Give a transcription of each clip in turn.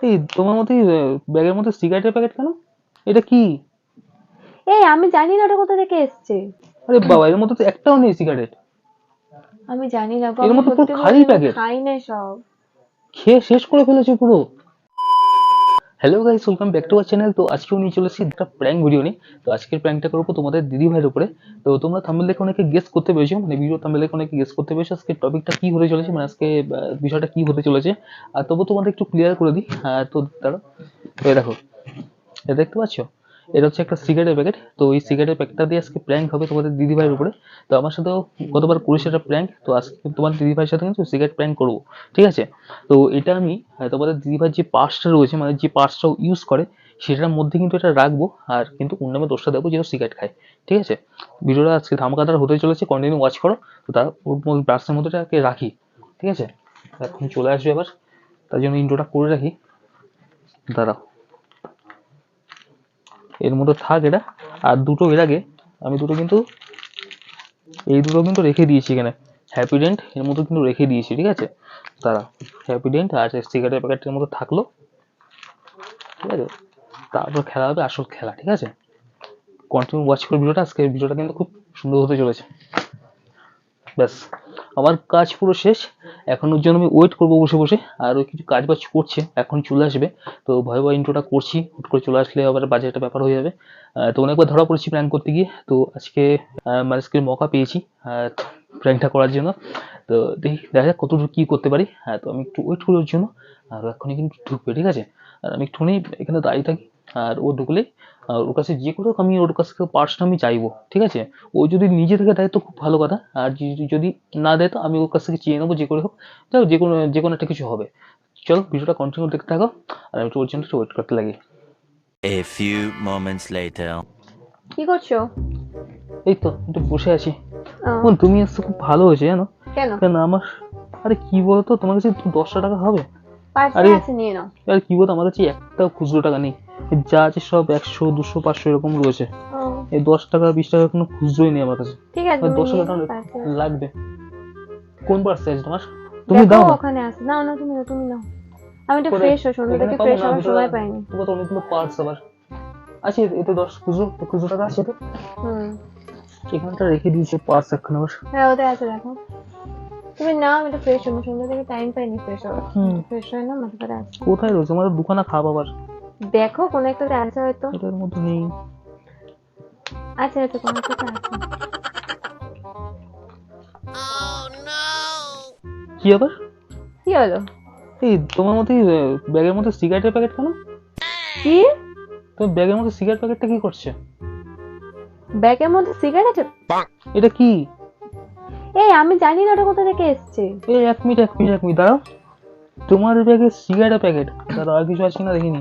এই তোমার মধ্যে ব্যাগের মধ্যে সিগারেটের প্যাকেট কেন? এটা কি? এই আমি জানি না ওটা কোথা থেকে এসছে। আরে বাবা, এর মধ্যে তো একটাও নেই সিগারেট। আমি জানি না গো, এর আমি মধ্যে পুরো সত্যি খালি বলছি আমি প্যাকেট, খাই না সব। খেয়ে শেষ করে ফেলেছে পুরো। Hello guys, welcome back to our channel. তো আজকেও নিয়ে চলে এসেছি একটা প্র্যাঙ্ক ভিডিও নিয়ে। তো আজকের প্র্যাঙ্কটা করবো তোমাদের দিদি ভাইয়ের উপরে। তো তোমরা থাম্বনেল দেখে অনেকে গেস করতে পেরেছো, মানে ভিডিও থাম্বনেল দেখে অনেকে গেস করতে পেরেছো আজকে টপিকটা কি হতে চলেছে, মানে আজকে বিষয়টা কি হতে চলেছে। আর তবু তোমাদের একটু ক্লিয়ার করে দিই। তো দাঁড়াও, তো এই দেখো, এটা দেখতে পাচ্ছ, এটা হচ্ছে একটা সিগারেটের প্যাকেট। তো এই সিগারেটের প্যাকেটটা দিয়ে আজকে প্র্যাঙ্ক হবে তোমাদের দিদি ভাইয়ের উপরে। তো আমার সাথেও গতবার করেছে একটা প্র্যাঙ্ক, তো আজকে তোমার দিদি ভাইয়ের সাথে কিন্তু সিগারেট প্র্যাঙ্ক করবো, ঠিক আছে? তো এটা আমি তোমাদের দিদি ভাইয়ের যে পার্সটা রয়েছে, মানে যে পার্সটা ইউজ করে সেটার মধ্যে কিন্তু এটা রাখবো, আর কিন্তু ওর নামে দোষটা দেবো যেহেতু সিগারেট খায়, ঠিক আছে? ভিডিওটা আজকে ধামাকাদার হতে চলেছে, কন্টিনিউ ওয়াচ করো। তো তার ওর পার্সের মধ্যে এটাকে রাখি, ঠিক আছে? এখন চলে আসবে এবার, তার জন্য ইন্ট্রোটা করে রাখি। দাঁড়াও, এর মধ্যে থাক এটা। আর দুটো এর আগে আমি দুটো কিন্তু, এই দুটো কিন্তু রেখে দিয়েছি এখানে, হ্যাপিডেন্ট এর মধ্যে কিন্তু রেখে দিয়েছি, ঠিক আছে? তারা হ্যাপিডেন্ট আর সিগারেটের প্যাকেটের মধ্যে থাকলো, ঠিক আছে? তারপর খেলা হবে আসল খেলা, ঠিক আছে? কন্টিনিউ ওয়াচ করে ভিডিওটা, আজকে ভিডিওটা কিন্তু খুব সুন্দর হতে চলেছে। ব্যাস, আমার কাজ পুরো শেষ। এখন ওর জন্য আমি ওয়েট করবো বসে বসে, আর ওই কিছু কাজ বাজ করছে, এখন চলে আসবে। তো ভয় ভয় ইন্ট্রোটা করছি, হুট করে চলে আসলে আবার বাজে একটা ব্যাপার হয়ে যাবে। তো অনেকবার ধরা পড়েছি প্র্যাঙ্ক করতে গিয়ে, তো আজকে মানে আজকে মৌকা পেয়েছি প্র্যাঙ্কটা করার জন্য। তো দেখি, দেখা যাক কতটুকু কী করতে পারি। তো আমি একটু ওয়েট করি ওর জন্য, আর এখনই কিন্তু ঢুকবে, ঠিক আছে? আর আমি একটুখানি এখানে দাঁড়িয়ে থাকি, আর ও ঢুকলে ওর কাছে যে করে হোক আমি ওর কাছ থেকে পার্সটা আমি চাইবো, ঠিক আছে? ও যদি নিজে থেকে দেয় তো খুব ভালো কথা, আর যদি না দেয় তো আমি ওর কাছ থেকে চেয়ে নেবো যে করে হোক। তো যে কোনো একটা কিছু হবে। চলো ভিডিওটা কন্টিনিউ দেখতে থাকো, আর আমি একটু ওর জন্য একটু ওয়েট করতে লাগি। A few moments later. কি করছো? এই তো একটু বসে আছি। আহ, বোন, তুমি আসতে খুব ভালো হয়েছে জানো। কেন? কেন আমার, আরে কি বলতো, তোমার কাছে 10টা টাকা হবে? পার্সে আরে আছে, নিয়ে নাও। আর কি বলতো, আমার কাছে একটাও খুচরো টাকা নেই। যা আছে সব 100 200 500 এরকম রয়েছে। ও, এই 10 টাকা 20 টাকা কোনো খুচরোই নেই আমার কাছে। ঠিক আছে, তুমি 10 নিয়ে টাকা নাও পার্সে আছে। লাগবে। কোন পার্সে আছে তোমার? তুমি দেখো দাও না। ওখানে আছে, নাও না, তুমি নাও, তুমি নাও। আমি একটু করে ফ্রেশ হই, সন্ধ্যা এখানে থেকে পাবো ফ্রেশ না হওয়ার ভিতরে? সময় পাইনি। তোমার তো অনেকগুলো পার্স আবার আছে, এতে 10 খুচরো খুচরো টাকা আছে তো। হুম, এখানটা রেখে দিয়েছে পার্স এখন আবার। হ্যাঁ ওতে আছে, দেখো। তুমি নাও, আমি একটু ফ্রেশ হই, সন্ধ্যা থেকে টাইম পাইনি ফ্রেশ হওয়ার। ফ্রেশ হয় না, মাথা ধরে আছে। কোথায় রয়েছে আমাদের দুখানা খাব আবার? দেখো কোনো একটাতে আছে হয়তো। এটার মধ্যে নেই। আছে আছে, কোনো একটাতে আছে। কি আবার? কি হলো? এই তোমার মধ্যে ব্যাগের মধ্যে সিগারেটের প্যাকেট কেন? কি? তুমি ব্যাগের মধ্যে সিগারেট প্যাকেটটা কি করছে? ব্যাগের মধ্যে সিগারেট? এটা কি? এই আমি জানি না ওটা কোথা থেকে এসছে। এই এক মিনিট এক মিনিট এক মিনিট দাঁড়াও। তোমার ব্যাগে সিগারেটের প্যাকেট, দাঁড়াও আর কিছু আছে না দেখিনি,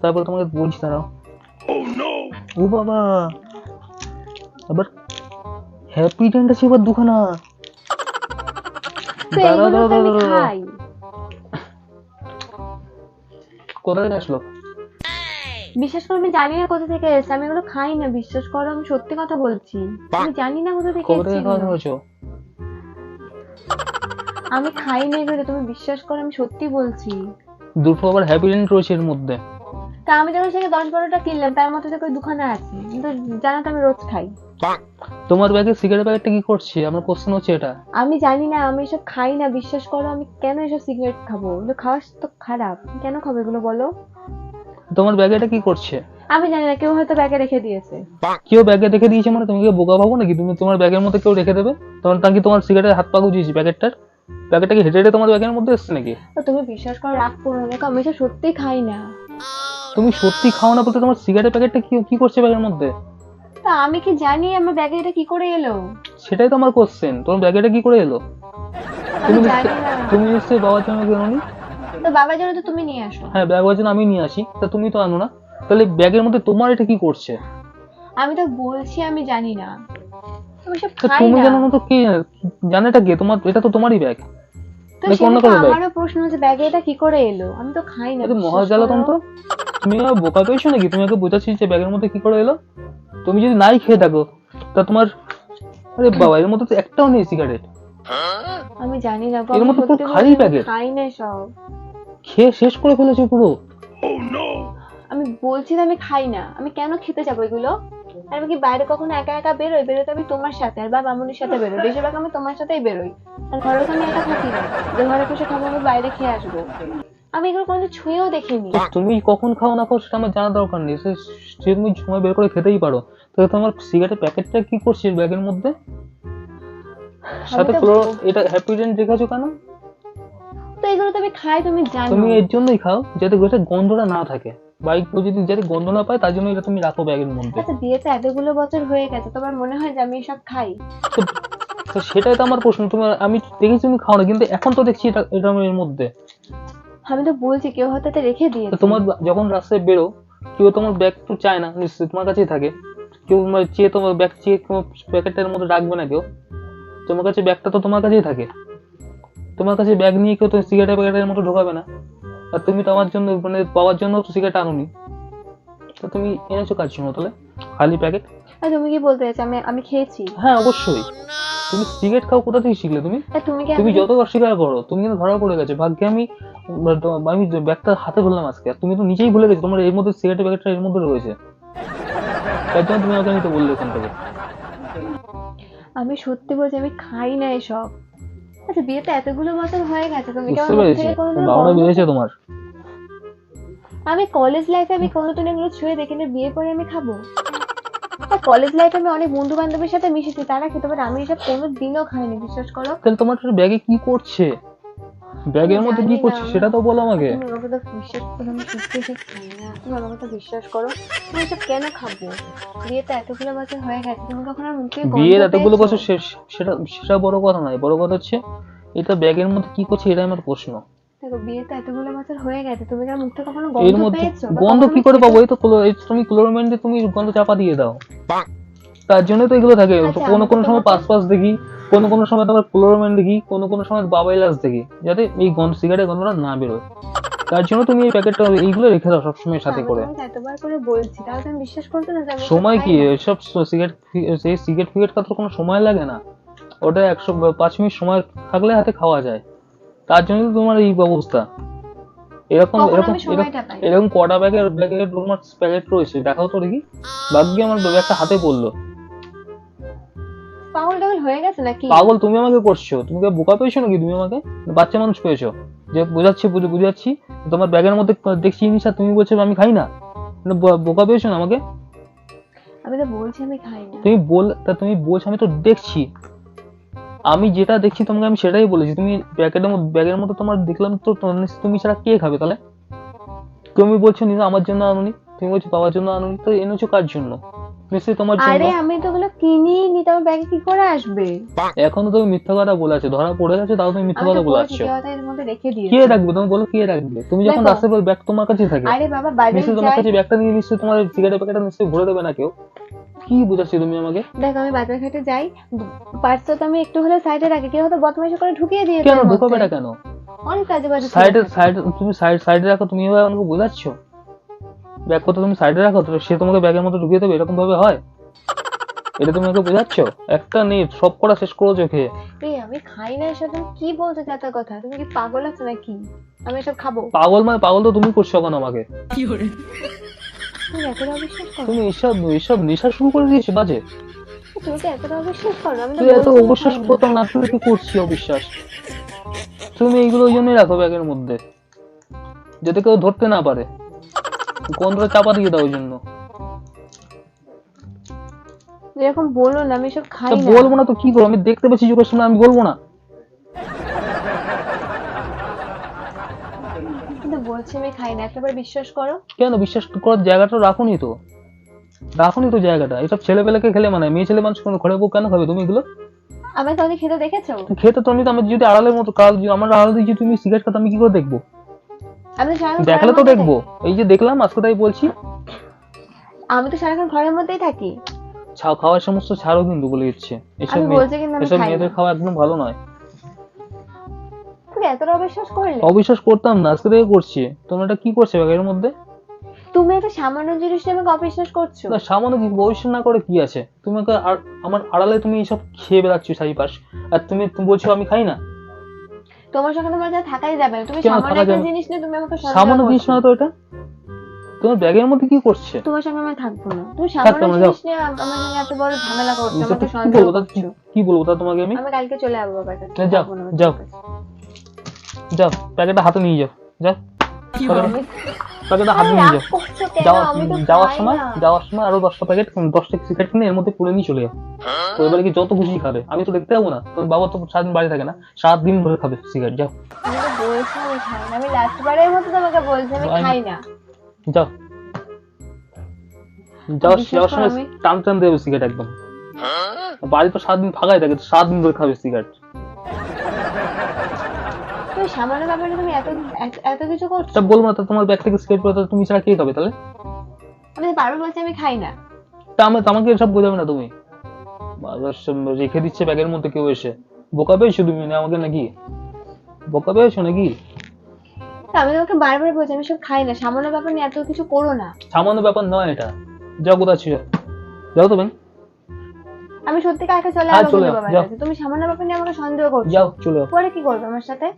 তারপর তোমাকে বলছি, দাঁড়াও। ও বাবা, আবার হ্যাপিডেন্ট আছে এবার দুখানা। তো দাঁড়াও এগুলো তো দাঁড়াও আমি দাঁড়াও, খাই। কোথা থেকে আসলো? বিশ্বাস করো আমি জানি না কোথা থেকে এসেছে, আমি এগুলো খাই না, বিশ্বাস করো আমি সত্যি কথা বলছি। আমি জানি না কোথা থেকে কবে এসেছে থেকে খাওয়া এগুলো। হয়েছো? আমি খাই না এগুলো, তুমি বিশ্বাস করো আমি সত্যি বলছি। দুটো আবার হ্যাপিডেন্ট রয়েছে এর মধ্যে। তা আমি যখন সেখানে 10-12টা কিনলাম, তার মধ্যে থেকে ওই দুখানা আছে, কিন্তু জানো তো আমি রোজ খাই। তোমার ব্যাগে সিগারেট প্যাকেটটা কি করছে, আমার কোশ্চেন হচ্ছে এটা। আমি জানি না, আমি এসব খাই না, বিশ্বাস করো। আমি কেন এসব সিগারেট খাবো? এগুলো খাওয়া তো খারাপ, আমি কেন খাবো এগুলো বলো? তোমার ব্যাগে এটা কি করছে? আমি জানি না, কেউ হয়তো ব্যাগে রেখে দিয়েছে। কেউ ব্যাগে রেখে দিয়েছে মানে তুমি কি বোকা ভাবো নাকি? তুমি তোমার ব্যাগের মধ্যে কেউ রেখে দেবে? তোমার কি তোমার সিগারেটের হাত পা গুজিয়েছি প্যাকেটটার? প্যাকেটটা কি হেঁটে হেঁটে তোমার ব্যাগের মধ্যে এসছে নাকি? তো তুমি বিশ্বাস করো, রাগ করো না, দেখো আমি এসব সত্যি খাই না। তুমি সত্যি খাও না বলতে তোমার সিগারেটের প্যাকেটটা কি কি করছে ব্যাগের মধ্যে? তা আমি কি জানি আমার ব্যাগে এটা কি করে এলো? সেটাই তো আমার কোশ্চেন, তোমার ব্যাগে এটা কি করে এলো? আমি জানি না। তুমি নিশ্চয়ই বাবার জন্য কেননি? তো বাবার জন্য তো তুমি নিয়ে আসো। হ্যাঁ, ব্যাগ জন্য আমি নিয়ে আসি, তা তুমি তো আনো না। তাহলে ব্যাগের মধ্যে তোমার এটা কি করছে? আমি তো বলছি আমি জানি না, আমি সব তা খাই তুমি না। জানো না তো কে জানে? এটা কে? তোমার, এটা তো তোমারই ব্যাগ। তো দেখো অন্য সেটা তো কারো ব্যাগ। আমারও প্রশ্ন, যে ব্যাগে এটা কি করে এলো? আমি তো খাই না, এটা বিশ্বাস মহাজালাতন করো। তো। তুমি আমাকে বোকা পেয়েছো নাকি? তুমি আমাকে বোঝাচ্ছিস যে ব্যাগের মধ্যে কি করে এলো? তুমি যদি নাই খেয়ে থাকো তা তোমার, আরে বাবা, এর মধ্যে তো একটাও নেই সিগারেট। আমি জানি না গো, এর আমি মধ্যে পুরো সত্যি খালি বলছি আমি প্যাকেট, খাই না সব। খেয়ে শেষ করে ফেলেছে পুরো। আমি বলছি না আমি খাই না, আমি কেন খেতে যাবো এগুলো? আর আমি কি বাইরে কখনো একা একা বেরোই? বেরোতে আমি তোমার সাথে আর বা মামুনির সাথে বেরোই, বেশিরভাগ আমি তোমার সাথেই বেরোই। আর ঘরে তো আমি একা থাকি না যে ঘরে বসে খাবো আমি বাইরে খেয়ে আসবো। আমি এগুলো কোনোদিন ছুঁয়েও দেখিনি। তুমি কখন খাও না খাও সেটা আমার জানা দরকার নেই, সে তুমি সময় বের করে খেতেই পারো। তাহলে তোমার সিগারেটের প্যাকেটটা কি করছিস ব্যাগের মধ্যে? সাথে এটা হ্যাপিডেন্ট রেখেছো কেন? তো এগুলো তো আমি খাই, তুমি জানো। তুমি এর জন্যই খাও যাতে গন্ধটা না থাকে, বাইক যদি যাতে গন্ধ না পায় তার জন্য এটা তুমি রাখো ব্যাগের মধ্যে। আচ্ছা বিয়েতে এতগুলো বছর হয়ে গেছে, তোমার মনে হয় যে আমি এসব খাই? তো সেটাই তো আমার প্রশ্ন। তুমি আমি দেখেছি তুমি খাও না, কিন্তু এখন তো দেখছি এটা এর মধ্যে। আমি তো বলছি কেউ হয়তো এটা রেখে দিয়েছে। তোমার যখন রাস্তায় বেরো কেউ তোমার ব্যাগ তো চায় না, নিশ্চয়ই তোমার কাছেই থাকে। কেউ চেয়ে তোমার ব্যাগ চেয়ে প্যাকেটের মধ্যে রাখবে না কেউ, তোমার কাছে ব্যাগটা তো তোমার কাছেই থাকে। তোমার কাছে ব্যাগ নিয়ে কেউ তো সিগারেটের প্যাকেটের মধ্যে ঢোকাবে না। আর তুমি তো আমার জন্য মানে পাওয়ার জন্য তো সিগারেট আনোনি, তো তুমি এনেছো কার জন্য তাহলে খালি প্যাকেট? আর তুমি কি বলতে চাইছো আমি খেয়েছি? হ্যাঁ অবশ্যই। তুমি সিগারেট খাও কোথা থেকে শিখলে তুমি? তুমি যত অস্বীকার করো তুমি কিন্তু ধরা পড়ে গেছে। ভাগ্যে আমি ব্যাগটা হাতে ধরলাম আজকে, আর তুমি তো নিজেই ভুলে গেছো তোমার এর মধ্যে সিগারেটের প্যাকেটটা এর মধ্যে রয়েছে। তার জন্য তুমি আমাকে নিতে বললে এখান থেকে। আমি সত্যি বলছি আমি খাই না এসব। আচ্ছা বিয়েতে এতগুলো বছর হয়ে গেছে, তুমি কি বুঝতে আমার মুখ পেরেছি, থেকে কোনোদিনও বাবাটা গন্ধ বেড়েছে তোমার। আমি কলেজ লাইফে আমি কোনোদিন এগুলো ছুঁয়ে দেখিনি, বিয়ে পরে আমি খাবো? আর কলেজ লাইফে আমি অনেক বন্ধু বান্ধবের সাথে মিশেছি, তারা খেতে পারে, আমি এসব কোনোদিনও খাইনি, বিশ্বাস করো। তাহলে তোমার ব্যাগে কি করছে, ব্যাগের মধ্যে কি করছে সেটা তো বলো আমাকে। তুমি আমাকে তো বিশ্বাস করো, আমি সত্যি এসব খাই না, তুমি আমাকে তো বিশ্বাস করো। আমি এসব কেন খাবো? বিয়েতে এতগুলো বছর হয়ে গেছে, তুমি কখন আর মুখ থেকে গন্ধ বিয়ের এতগুলো পেয়েছো? বছর শেষ, সেটা বড় কথা নয়, বড় কথা হচ্ছে এটা ব্যাগের মধ্যে কি করছে এটাই আমার প্রশ্ন। দেখো বিয়েতে এতগুলো বছর হয়ে গেছে, তুমি কি আর মুখ থেকে কখনো এর গন্ধ মধ্যে পেয়েছো? বা গন্ধ কখনো কি করে পাবো? এই তো তুমি ক্লোরোমিন দিয়ে তুমি গন্ধ চাপা দিয়ে দাও, তার জন্য তো এগুলো থাকে। আচ্ছা, কোনো আমি তো কোনো সময় তোমাকে- পাস দেখি, কোনো সময় তোমার ক্লোরোমিন দেখি, কোনো সময় বাবাইলাস দেখি, যাতে এই সিগারেটের গন্ধটা না বেরোয়। তার জন্য তুমি এই প্যাকেটটা এইগুলো রেখে দাও সবসময় সাথে আমি করে। তোমাকে এতবার করে বলছি, তাও তুমি বিশ্বাস করছো না যে আমি এসব সময় খাই কি না? এসব সিগারেট ফিগারেট খাওয়ার কোনো সময় লাগে না। ওটা 105 মিনিট সময় থাকলে হাতে খাওয়া যায়, তার জন্য তো তোমার এই অবস্থা। এরকম কখন এরকম আমি সময়টা পাই? এরকম কটা ব্যাগের তোমার প্যাকেট রয়েছে দেখাও তো দেখি। ভাগ্যে আমার ব্যাগটা হাতে পড়লো। পাগল টাগল হয়ে গেছে নাকি? পাগল তুমি আমাকে করছো, তুমি কি বোকা পেয়েছো নাকি? তুমি আমাকে বাচ্চা মানুষ পেয়েছো যে বুঝাচ্ছি তোমার ব্যাগের মধ্যে দেখছি জিনিস আর তুমি বলছো আমি খাই না? মানে বোকা পেয়েছো না আমাকে? আমি তো বলছি আমি খাই না। তুমি বলছো, আমি তো দেখছি, আমি যেটা দেখছি তোমাকে আমি সেটাই বলেছি। তুমি ব্যাগের মধ্যে তোমার দেখলাম তো, তুমি ছাড়া কে খাবে তাহলে? তুমি বলছো নিজে আমার জন্য আনুনি, তুমি বলছো বাবার জন্য আনুনি, তো এনেছো কার জন্য? নিশ্চয়ই তোমার জন্য। আরে আমি তো ওগুলো কিনিই নি, তো আমার ব্যাগে কি করে আসবে? এখনো তুমি মিথ্যা কথা বলেছো, ধরা পড়ে গেছে তাও তুমি মিথ্যা আমি কথা তো বলছি বলাচ্ছো। কেউ হয়তো এর মধ্যে রেখে কে দিয়েছে। রাখবে? তুমি বলো কে রাখবে? তুমি যখন দেখো। রাস্তায় ব্যাগ তোমার কাছে থাকে, আরে বাবা বাইরে নিশ্চয়ই তোমার যাই, কাছে ব্যাগটা নিয়ে নিশ্চয়ই তোমার সিগারেটের প্যাকেটটা নিশ্চয়ই ভরে দেবে না কেউ। কি বুঝাচ্ছি তুমি আমাকে? দেখো আমি বাজার ঘাটে যাই, পার্সটা তো আমি একটু হলে সাইডে রাখি, কেউ হয়তো বদমাইশি করে ঢুকিয়ে দিয়েছে কেন এর মধ্যে। ঢোকাবে না কেন? অনেক কাজে বাজে তুমি সাইডে রাখো, তুমি এভাবে আমাকে বোঝাচ্ছ? ব্যাগ কথা তুমি সাইডে রাখো তো সে তোমাকে ব্যাগের মধ্যে ঢুকিয়ে দেবে, এরকম ভাবে হয়? এটা তুমি আমাকে বোঝাচ্ছ? একটা নেই, সব করা শেষ করো চোখে। এই আমি খাই না এসব, তুমি কি বলছো এত কথা? তুমি কি পাগল আছো নাকি? আমি এসব খাবো? পাগল তো তুমি করছো এখন আমাকে। তুমি এতটা বিশ্বাস করো? তুমি এসব নেশা শুরু করে দিয়েছো বাজে। তুমি কি এতটা বিশ্বাস করো? আমি তো তুই এত বলছি আমি অবিশ্বাস খাই না। করতাম না, আসলে কি করছি অবিশ্বাস। তুমি এইগুলো ওই জন্যই রাখো ব্যাগের মধ্যে, যাতে কেউ ধরতে না পারে, গন্ধটা চাপা দিয়ে দাও ওই জন্য। এরকম বলো না, আমি এসব খাই না। বলবো না তো কি করবো? আমি দেখতে পাচ্ছি চোখের সামনে, আমি বলবো না? কিন্তু বলছি আমি খাই না, একবার বিশ্বাস করো। কেন বিশ্বাস করার জায়গাটা রাখুনি তো জায়গাটা। এসব ছেলেপেলেকে খেলে মানে মেয়ে ছেলে মানুষ কোনো ঘরে বউ কেন খাবে তুমি এগুলো? আমি তাহলে খেতে দেখেছো? খেতে তো আমি যদি আড়ালের মতো আমার আড়ালে দিয়ে যদি তুমি সিগারেট খাতে আমি কি করে দেখবো? আমি তো সারাক্ষণ দেখালে ঘরের তো মধ্যেই দেখবো, এই যে দেখলাম আজকে তাই বলছি। থাকি। আমি তো সারাক্ষণ ঘরের মধ্যেই থাকি। খাওয়ার সমস্ত ছাড়ও কিন্তু বলে দিচ্ছে, আমি বলছি কিন্তু আমি এসব খাই মেয়েদের না। খাওয়া একদম ভালো নয়। তুমি এতটা অবিশ্বাস করলে? অবিশ্বাস করতাম না, আজকে থেকে করছি। তোমরা এটা কি করছে ব্যাগের মধ্যে? তুমি একটা সামান্য জিনিস নিয়ে আমাকে অবিশ্বাস করছো? না সামান্য কি ভবিষ্যৎ না করে কি আছে? তুমি আমার আড়ালে তুমি এইসব খেয়ে বেড়াচ্ছ চারিপাশ, আর তুমি বলছো আমি খাই না। তোমার সঙ্গে তোমার যা থাকাই যাবে না। তুমি কেন সামান্য থাকা একটা যাবে? জিনিস নিয়ে তুমি আমাকে সন্দেহ সামান্য জিনিস করছো। না তো এটা, তোমার ব্যাগের মধ্যে কি করছে? তোমার সঙ্গে আমি থাকবো না। তুমি থাকতে সামান্য না, যাও। জিনিস নিয়ে আমার সঙ্গে এত বড় ঝামেলা করছো, তো আমাকে কি সন্দেহ বলবো তা, করছো। কি বলবো তা তোমাকে আমি? আমি কালকে চলে যাবো বাবার কাছে। যাও, থাকবো না আমি যাও। তোমার কাছে। যাও, প্যাকেটটা হাতে নিয়ে যাও, যাও। আমি- প্যাকেটটা হাতে আরে নিয়ে রাগ যাও। করছো কেন? আমি তো যাওয়ার খাই সময় না। আরো 10টা প্যাকেট 10টা সিগারেট কিনে এর মধ্যে পুরে নিয়ে চলে যাও। তো এবারে কি যত খুশি খাবে, আমি তো দেখতে যাবো না। তোমার বাবা তো সারাদিন বাড়ি থাকে না, 7 দিন ধরে খাবে সিগারেট। যাও, আমি তো বলছি আমি খাই না। আমি লাস্ট বারের মতো তোমাকে বলছি আমি খাই না। যাও। যাওয়ার বিশ্বাস যাওয়ার করো সময় আমি- টান টান দেবে সিগারেট একদম। বাড়ি তো 7 দিন ফাঁকাই থাকে, 7 দিন ধরে খাবে সিগারেট। তুমি সামান্য ব্যাপারে তুমি এত এত কিছু করছো। তা বলবো না তো, তোমার ব্যাগ থেকে সিগারেট পড়ে তুমি ছাড়া কে খাবে তাহলে? আমি তো বারবার বলছি আমি খাই না। তা আমাকে এসব বোঝাবে না তুমি। বারবার সব রেখে দিচ্ছে ব্যাগের মধ্যে কেউ এসে। বোকা পেয়েছো তুমি না আমাকে নাকি? বোকা পেয়েছো নাকি? তো আমি তোমাকে বারবার বলছি আমি সব খাই না। সামান্য ব্যাপার নিয়ে এত কিছু করো না। সামান্য ব্যাপার নয় এটা। যাও, কোথায় ছিল? যাও তো ব্যাং। আমি সত্যি কালকে চলে হ্যাঁ, যাবো চলে কিন্তু যাও, বাবার যাও। কাছে। তুমি সামান্য ব্যাপার নিয়ে আমাকে সন্দেহ করছো। যাও, চলে যাও। পরে কি করবে আমার সাথে?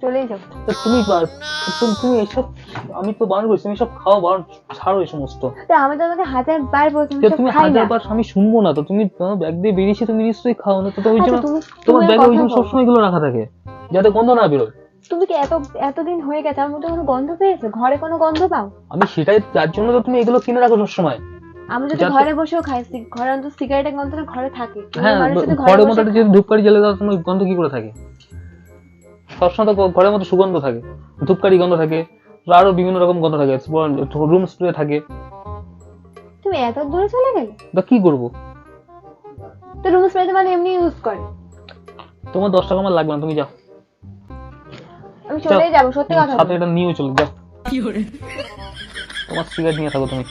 চলেই যাবো। তা তুমি এসব, আমি তো বারণ করছি তুমি সব খাওয়া বারণ, ছাড়ো এই সমস্ত। তো আমি তোমাকে 1000 বার বলছি আমি যে সব তুমি খাই না। 1000 বার আমি শুনবো না তো। তুমি তোমার ব্যাগ দিয়ে বেরিয়েছি, তুমি নিশ্চয়ই খাও না। তো ওই আচ্ছা, জন্য তুমি- তোমার তুমি ব্যাগে ওই কথা জন্য বলো। সবসময় এগুলো রাখা থাকে, যাতে গন্ধ না বেরোয়। তুমি কি এতদিন হয়ে গেছে আমার মধ্যে কোনো গন্ধ পেয়েছো? ঘরে কোনো গন্ধ পাও? আমি সেটাই, তার জন্য তো তুমি এগুলো কিনে রাখো সবসময়। আমি যদি যাতে- ঘরে বসেও খাই, ঘরে অন্তত সিগারেটের গন্ধটা ঘরে থাকে। কিন্তু হ্যাঁ, মানুষ যদি ঘরের বসে মধ্যে একটা খায়- যদি ধূপকাঠি জ্বালে দাও তোমার গন্ধ কি করে থাকে? সবসময় তো ঘরের মধ্যে সুগন্ধ থাকে, ধূপকাঠি গন্ধ থাকে, আরো বিভিন্ন রকম গন্ধ থাকে, রুম স্প্রে থাকে। তুমি এত দূরে চলে গেলে? তা কি করবো? তো রুম স্প্রে তো মানে এমনি ইউজ করে। তোমার 10 টাকা আমার লাগবে না, তুমি যাও। আমি চলেই যাবো, সত্যি কথা সাথে বলছি। এটা নিয়েও চলে যাও। তোমার সিগারেট নিয়ে থাকো তুমি।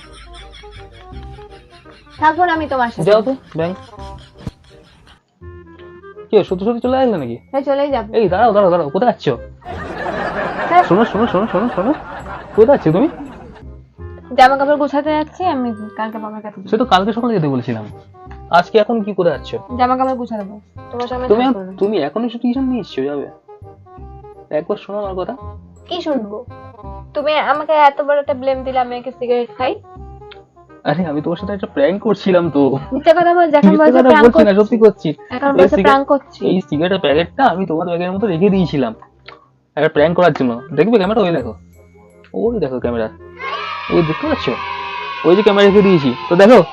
থাকবো না আমি তোমার সাথে। যাও তো ব্যাংক। কি সত্যি সত্যি চলে আসলে নাকি? হ্যাঁ, চলেই যাবো। এই দাঁড়াও দাঁড়াও দাঁড়াও, কোথায় যাচ্ছ? হ্যাঁ, শোনো শোনো শোনো শোনো শোনো, কোথায় যাচ্ছ তুমি? জামা কাপড় গোছাতে যাচ্ছি আমি, কালকে বাবার কাছে সে তো কালকে সকালে যেতে বলেছিলাম, আজকে এখন কি করে যাচ্ছ? জামা কাপড় গোছাতে দেবো। তোমার সঙ্গে তুমি থাকবো না। তুমি এখন এসে টিউশন নিয়ে এসছো, যাবে? একবার শোনো আমার কথা। কি শুনবো? তুমি আমাকে এত বড় একটা ব্লেম দিলে আমি একটা সিগারেট খাই? আরে আমি তোমার সাথে একটা প্র্যাঙ্ক করছিলাম তো। মিথ্যা কথা বল, যখন মিথ্যে বলছো কথা প্র্যাঙ্ক বলছি না, করছি। সত্যি করছি। এখন এই বলছো সিগারেট- প্র্যাঙ্ক করছি। এই সিগারেটের প্যাকেটটা আমি তোমার ব্যাগের মতো রেখে দিয়েছিলাম একটা প্র্যাঙ্ক করার জন্য। দেখবে ক্যামেরা? ওই দেখো, ওই দেখো ক্যামেরা, ওই দেখতে পাচ্ছ? ওই যে ক্যামেরা রেখে দিয়েছি তো, দেখো।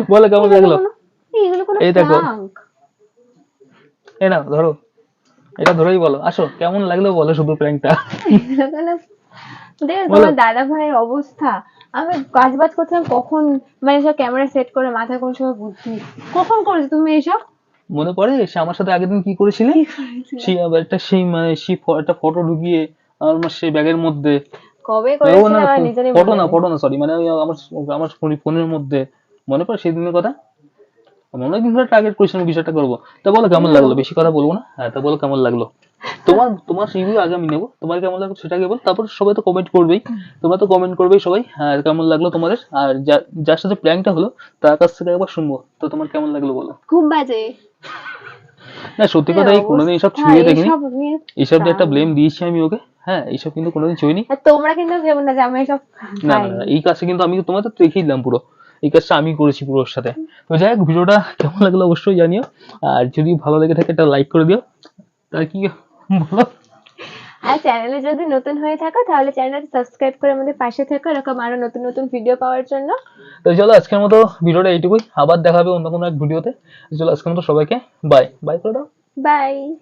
বলো কেমন লাগলো? এগুলো কোনো এই দেখো। প্র্যাঙ্ক? এই নাও ধরো, এটা ধরেই বলো, আসো কেমন লাগলো বলো শুধু প্র্যাঙ্কটা। দেখো বলো। তোমার দাদা ভাইয়ের অবস্থা। আমি কাজ বাজ করছিলাম কখন, মানে সব ক্যামেরা সেট করে মাথায় কোন সময় বুদ্ধি কখন করেছো তুমি এসব? মনে পড়ে সে আমার সাথে আগের দিন কি করেছিলে? সেই আবার একটা সেই মানে সেই একটা ফটো ঢুকিয়ে আমার সেই ব্যাগের মধ্যে। কবে ও করেছিলাম না, আমার নিজেরই ফটো মনে না নেই। ফটো না সরি, মানে ওই আমার আমার ফোনের মধ্যে। মনে পড়ে সেই দিনের কথা? আমি অনেকদিন ধরে টার্গেট করেছিলাম কিছু একটা করবো। তা বলো কেমন লাগলো? বেশি কথা বলবো না। হ্যাঁ, তা বলো কেমন লাগলো? তোমার রিভিউ আগে আমি নেবো, তোমার কেমন লাগলো সেটা আগে বল, তারপর সবাই তো কমেন্ট করবেই। তোমরা তো কমেন্ট করবেই সবাই, হ্যাঁ কেমন লাগলো তোমাদের। আর যার সাথে প্র্যাঙ্কটা হলো তার কাছ থেকে একবার শুনবো, তো তোমার কেমন লাগলো বলো। খুব বাজে। না সত্যি কথা, এই কোনোদিন এইসব অবস্থা, ছুঁয়ে দেখিনি। এইসব নিয়ে এইসব দিয়ে একটা প্রাণ। ব্লেম দিয়েছি আমি ওকে, হ্যাঁ এইসব কিন্তু কোনোদিন ছুঁইনি। আর তোমরা কিন্তু ভেবো না যে আমি এসব না খাই। না না, এই কাজটা কিন্তু আমি তোমার তো দেখিয়ে দিলাম পুরো, এই কাজটা আমি করেছি পুরো ওর সাথে। তো যাই হোক, ভিডিওটা কেমন লাগলো অবশ্যই জানিও, আর যদি ভালো লেগে থাকে একটা লাইক করে দিও। আর কি বলো? আর চ্যানেলে যদি নতুন হয়ে থাকো তাহলে চ্যানেলটা সাবস্ক্রাইব করে আমাদের পাশে থেকো এরকম আরো নতুন নতুন ভিডিও পাওয়ার জন্য। তো চলো আজকের মতো ভিডিওটা এইটুকুই, আবার দেখা হবে অন্য কোনো এক ভিডিওতে। চলো আজকের মতো সবাইকে বাই বাই করে দাও। বাই।